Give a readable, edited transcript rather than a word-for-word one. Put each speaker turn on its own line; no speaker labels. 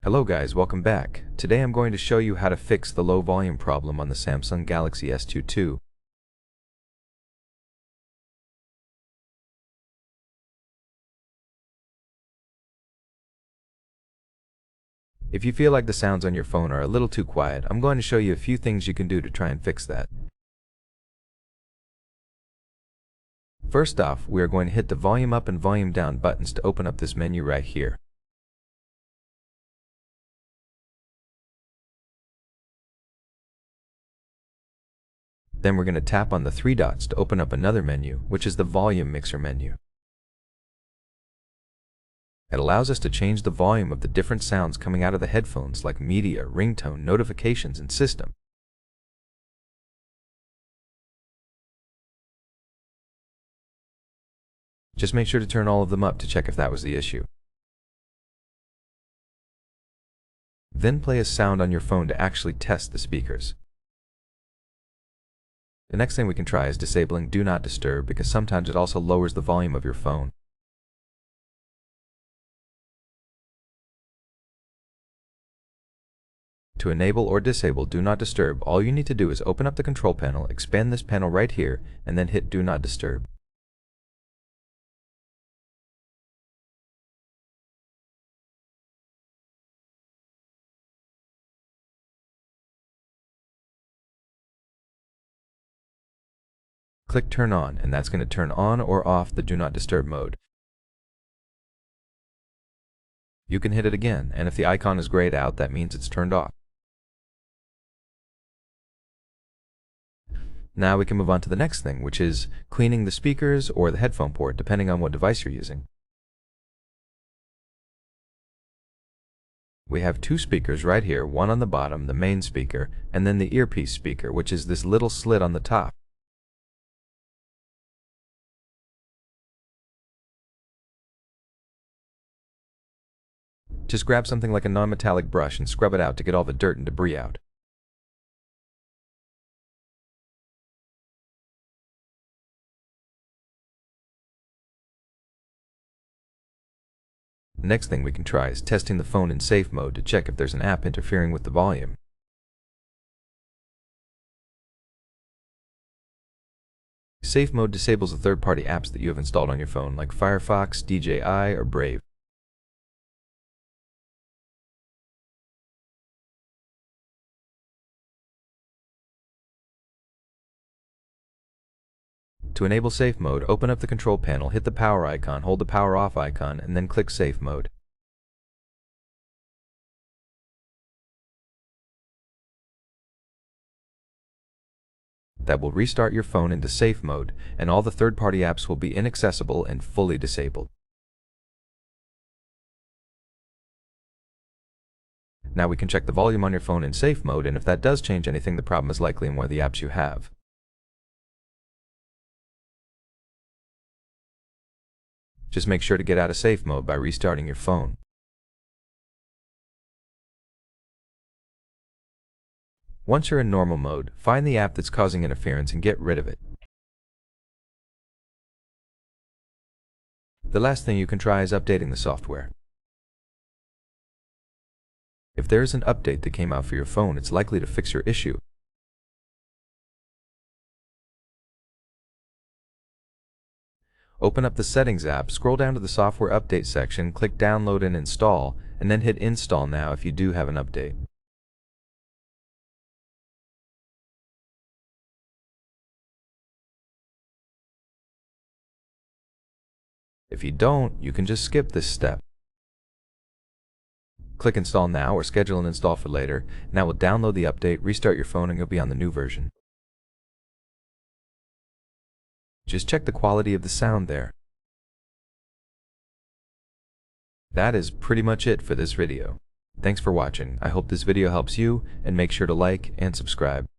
Hello guys, welcome back. Today I'm going to show you how to fix the low volume problem on the Samsung Galaxy S22. If you feel like the sounds on your phone are a little too quiet, I'm going to show you a few things you can do to try and fix that. First off, we are going to hit the volume up and volume down buttons to open up this menu right here. Then we're going to tap on the three dots to open up another menu, which is the volume mixer menu. It allows us to change the volume of the different sounds coming out of the headphones like media, ringtone, notifications, and system. Just make sure to turn all of them up to check if that was the issue. Then play a sound on your phone to actually test the speakers. The next thing we can try is disabling Do Not Disturb, because sometimes it also lowers the volume of your phone. To enable or disable Do Not Disturb, all you need to do is open up the control panel, expand this panel right here, and then hit Do Not Disturb. Click Turn On, and that's going to turn on or off the Do Not Disturb mode. You can hit it again, and if the icon is grayed out, that means it's turned off. Now we can move on to the next thing, which is cleaning the speakers or the headphone port, depending on what device you're using. We have two speakers right here, one on the bottom, the main speaker, and then the earpiece speaker, which is this little slit on the top. Just grab something like a non-metallic brush and scrub it out to get all the dirt and debris out. The next thing we can try is testing the phone in safe mode to check if there's an app interfering with the volume. Safe mode disables the third-party apps that you have installed on your phone, like Firefox, DJI, or Brave. To enable safe mode, open up the control panel, hit the power icon, hold the power off icon, and then click safe mode. That will restart your phone into safe mode, and all the third-party apps will be inaccessible and fully disabled. Now we can check the volume on your phone in safe mode, and if that does change anything, the problem is likely in one of the apps you have. Just make sure to get out of safe mode by restarting your phone. Once you're in normal mode, find the app that's causing interference and get rid of it. The last thing you can try is updating the software. If there is an update that came out for your phone, it's likely to fix your issue. Open up the Settings app, scroll down to the Software Update section, click Download and Install, and then hit Install now if you do have an update. If you don't, you can just skip this step. Click Install Now or schedule an install for later, and that will download the update, restart your phone, and you'll be on the new version. Just check the quality of the sound there. That is pretty much it for this video. Thanks for watching. I hope this video helps you, and make sure to like and subscribe.